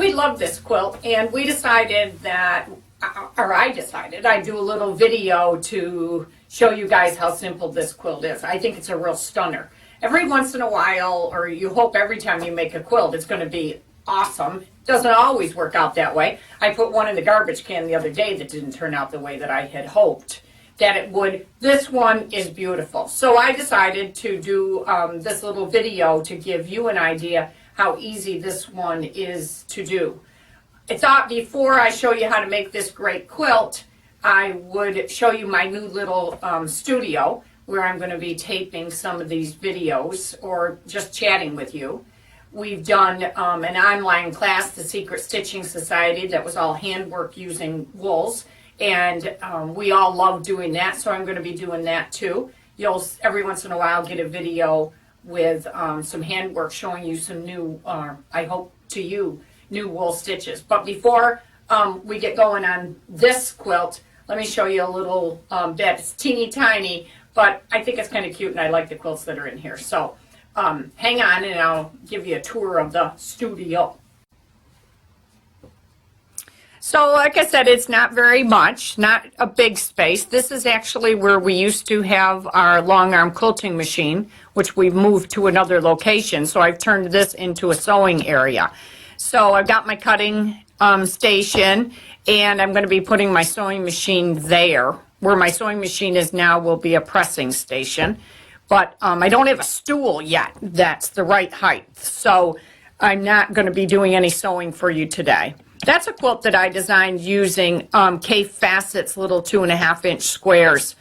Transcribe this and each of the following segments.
we love this quilt, and we decided that, or I decided I'd do a little video to show you guys how simple this quilt is. I think it's a real stunner. Every once in a while, or you hope every time you make a quilt, it's going to be awesome. Doesn't always work out that way. I put one in the garbage can the other day that didn't turn out the way that I had hoped that it would. This one is beautiful. So I decided to do this little video to give you an idea how easy this one is to do. I thought before I show you how to make this great quilt, I would show you my new little studio where I'm going to be taping some of these videos or just chatting with you. We've done an online class, the Secret Stitching Society, that was all handwork using wools, and we all love doing that, so I'm going to be doing that too. You'll every once in a while get a video with some handwork showing you some new, I hope to you, new wool stitches. But before we get going on this quilt, let me show you a little bit. It's teeny tiny, but I think it's kind of cute, and I like the quilts that are in here. So hang on, and I'll give you a tour of the studio. So like I said, it's not very much, not a big space. This is actually where we used to have our long arm quilting machine, which we've moved to another location. So I've turned this into a sewing area. So I've got my cutting station, and I'm going to be putting my sewing machine there. Where my sewing machine is now will be a pressing station. But I don't have a stool yet that's the right height. So I'm not going to be doing any sewing for you today. That's a quilt that I designed using K Facet's little 2.5-inch squares.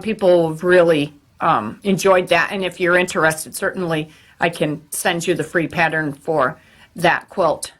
People have really enjoyed that, and if you're interested, certainly I can send you the free pattern for that quilt.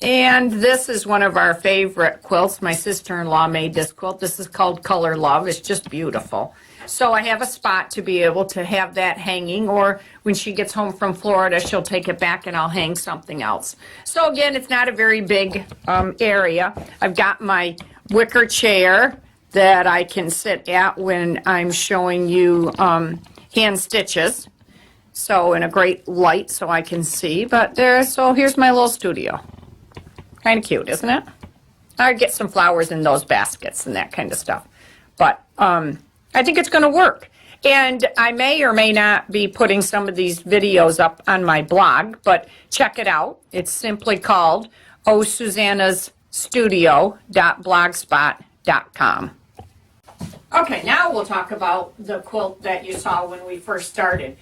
And this is one of our favorite quilts. My sister-in-law made this quilt. This is called Color Love. It's just beautiful. So I have a spot to be able to have that hanging, or when she gets home from Florida, she'll take it back and I'll hang something else. So again, it's not a very big area. I've got my wicker chair that I can sit at when I'm showing you hand stitches. So in a great light so I can see. But so here's my little studio. Kind of cute, isn't it? I get some flowers in those baskets and that kind of stuff. But I think it's going to work. And I may or may not be putting some of these videos up on my blog, but check it out. It's simply called osusannastudio.blogspot.com. Okay, now we'll talk about the quilt that you saw when we first started.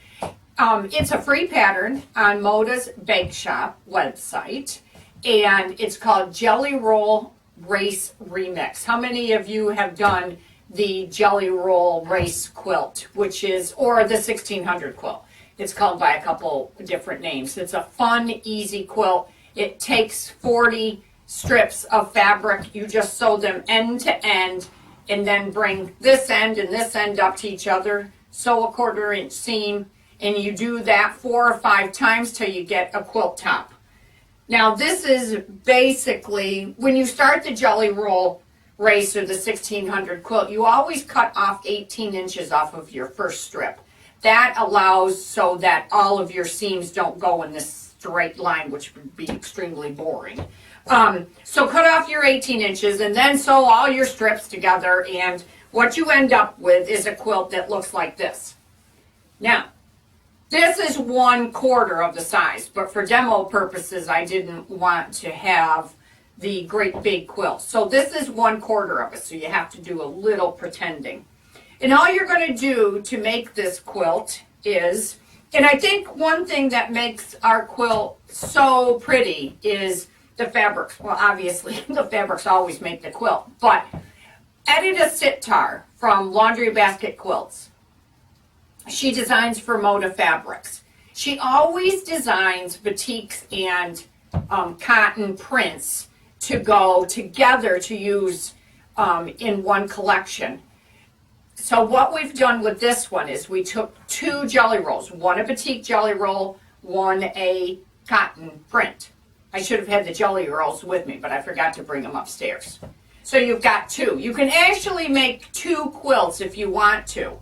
It's a free pattern on Moda's Bake Shop website, and it's called Jelly Roll Race Remix. How many of you have done the Jelly Roll Race quilt, which is, or the 1600 quilt? It's called by a couple different names. It's a fun, easy quilt. It takes 40 strips of fabric. You just sew them end to end, and then bring this end and this end up to each other, sew a 1/4 inch seam, and you do that 4 or 5 times till you get a quilt top. Now this is basically, when you start the Jelly Roll Race or the 1600 quilt, you always cut off 18 inches off of your first strip. That allows so that all of your seams don't go in this straight line, which would be extremely boring. So cut off your 18 inches and then sew all your strips together, and what you end up with is a quilt that looks like this. Now, this is 1/4 of the size, but for demo purposes, I didn't want to have the great big quilt. So this is 1/4 of it, so you have to do a little pretending. And all you're going to do to make this quilt is, and I think one thing that makes our quilt so pretty is the fabrics. Well, obviously, the fabrics always make the quilt, but Edita Sitar from Laundry Basket Quilts, she designs for Moda Fabrics. She always designs batiks and cotton prints to go together to use in one collection. So what we've done with this one is we took 2 jelly rolls, one a batik jelly roll, one a cotton print. I should have had the jelly rolls with me, but I forgot to bring them upstairs. So you've got 2. You can actually make 2 quilts if you want to,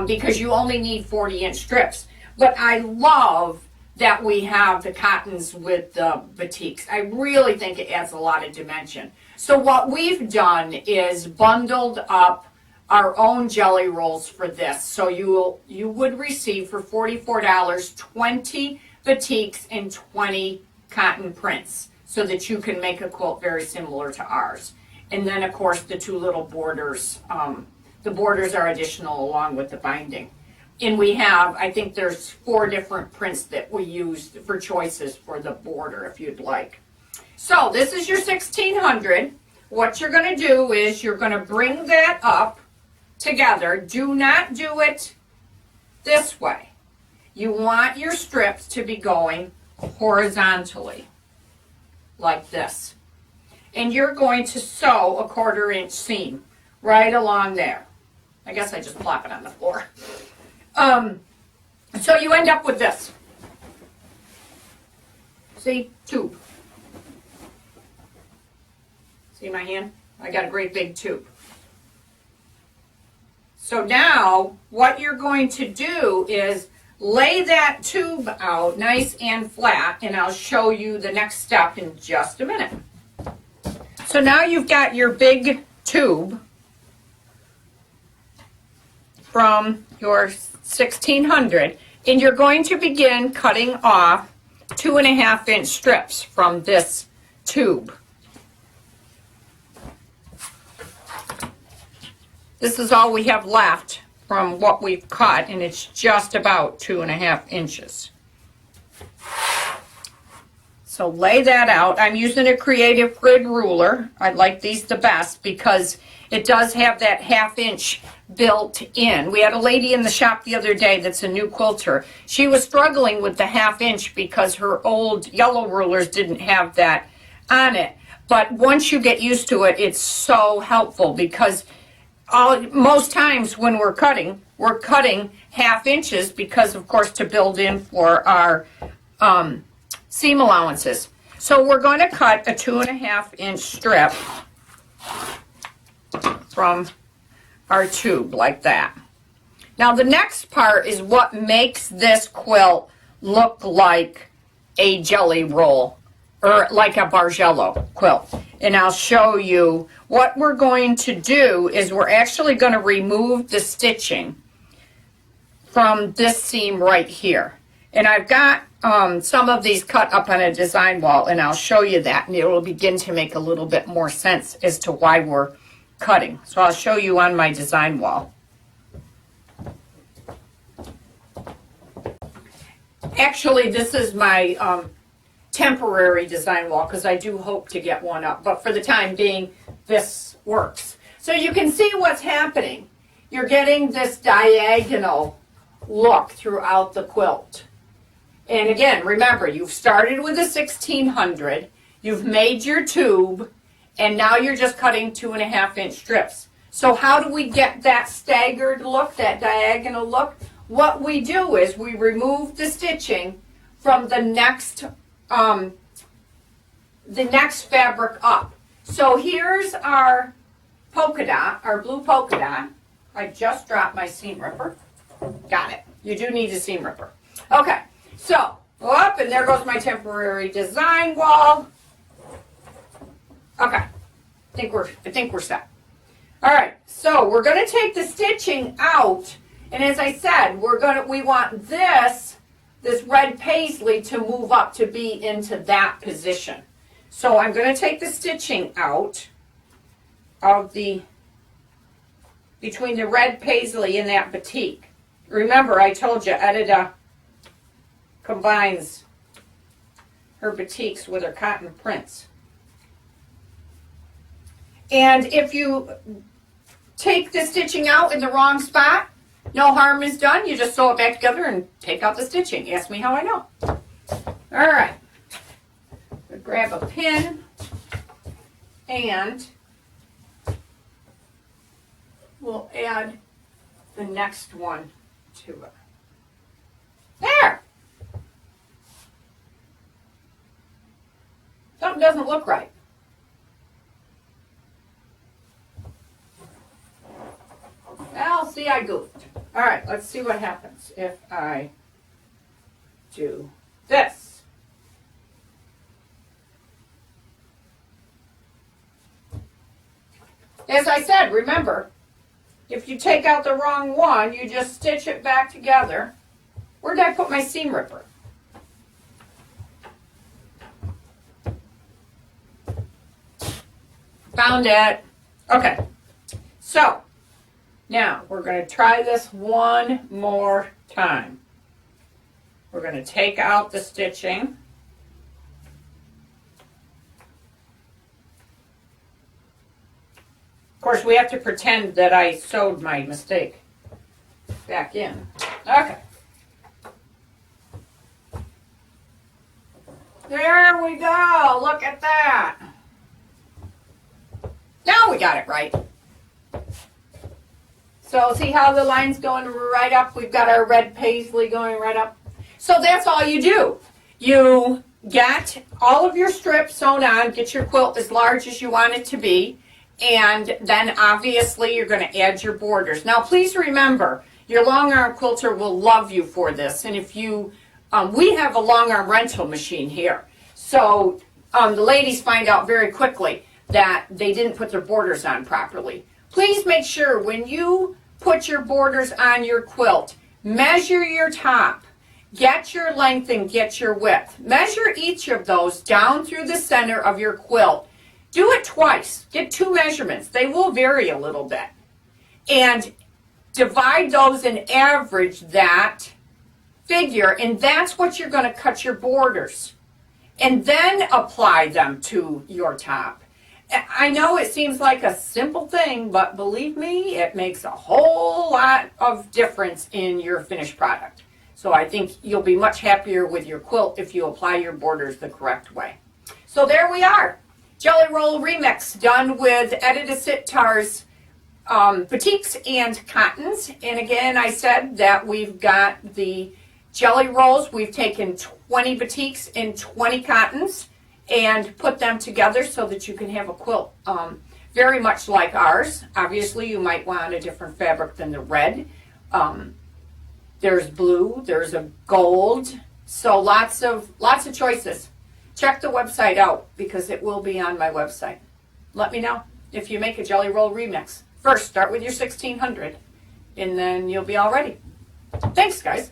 because you only need 40-inch strips. But I love that we have the cottons with the batiks. I really think it adds a lot of dimension. So what we've done is bundled up our own jelly rolls for this. So you would receive for $44 20 batiks and 20 cotton prints, so that you can make a quilt very similar to ours. And then of course the two little borders. The borders are additional along with the binding. And we have, I think there's 4 different prints that we used for choices for the border if you'd like. So this is your 1600. What you're going to do is you're going to bring that up together. Do not do it this way. You want your strips to be going horizontally like this. And you're going to sew a 1/4 inch seam right along there. I guess I just plop it on the floor. So you end up with this. See? Tube. See my hand? I got a great big tube. So now what you're going to do is lay that tube out nice and flat, and I'll show you the next step in just a minute. So now you've got your big tube from your 1600, and you're going to begin cutting off 2.5 inch strips from this tube. This is all we have left from what we've cut, and it's just about 2.5 inches. So lay that out. I'm using a Creative Grid ruler. I like these the best because it does have that 1/2 inch built in. We had a lady in the shop the other day that's a new quilter. She was struggling with the 1/2 inch because her old yellow rulers didn't have that on it. But once you get used to it, it's so helpful because most times when we're cutting 1/2 inches because, of course, to build in for our seam allowances. So we're going to cut a 2.5 inch strip from our tube like that. Now the next part is what makes this quilt look like a jelly roll or like a Bargello quilt. And I'll show you what we're going to do is we're actually going to remove the stitching from this seam right here. And I've got some of these cut up on a design wall, and I'll show you that, and it will begin to make a little bit more sense as to why we're cutting. So I'll show you on my design wall. Actually, this is my temporary design wall because I do hope to get one up, but for the time being, this works. So you can see what's happening. You're getting this diagonal look throughout the quilt. And again, remember, you've started with a 1600, you've made your tube, and now you're just cutting 2.5 inch strips. So how do we get that staggered look, that diagonal look? What we do is we remove the stitching from the next fabric up. So here's our polka dot, our blue polka dot. I just dropped my seam ripper. Got it. You do need a seam ripper. Okay, so up, and there goes my temporary design wall. Okay, I think we're set. All right, so we're going to take the stitching out, and as I said, we want this red paisley to move up to be into that position. So I'm going to take the stitching out of between the red paisley and that batik. Remember, I told you Edita combines her batiks with her cotton prints. And if you take the stitching out in the wrong spot, no harm is done. You just sew it back together and take out the stitching. Ask me how I know. All right. Grab a pin and we'll add the next one to it. There! Something doesn't look right. Well, see, I goofed. All right, let's see what happens if I do this. As I said, remember, if you take out the wrong one, you just stitch it back together. Where did I put my seam ripper? Found it. Okay. So, now we're going to try this one more time. We're going to take out the stitching. Of course, we have to pretend that I sewed my mistake back in. Okay. There we go. Look at that. Now we got it right. So see how the line's going right up? We've got our red paisley going right up. So that's all you do. You get all of your strips sewn on, get your quilt as large as you want it to be, and then obviously you're going to add your borders. Now please remember, your long arm quilter will love you for this. And if you, we have a long arm rental machine here. So the ladies find out very quickly that they didn't put their borders on properly. Please make sure when you put your borders on your quilt, measure your top, get your length and get your width. Measure each of those down through the center of your quilt. Do it twice. Get 2 measurements. They will vary a little bit. And divide those and average that figure, and that's what you're going to cut your borders. And then apply them to your top. I know it seems like a simple thing, but believe me, it makes a whole lot of difference in your finished product. So I think you'll be much happier with your quilt if you apply your borders the correct way. So there we are. Jelly Roll Remix done with Edited Sitar's batiks and cottons. And again, I said that we've got the jelly rolls. We've taken 20 batiks and 20 cottons and put them together so that you can have a quilt very much like ours. Obviously, you might want a different fabric than the red. There's blue, there's a gold, so lots of choices. Check the website out because it will be on my website. Let me know if you make a Jelly Roll Remix. First, start with your 1600 and then you'll be all ready. Thanks, guys.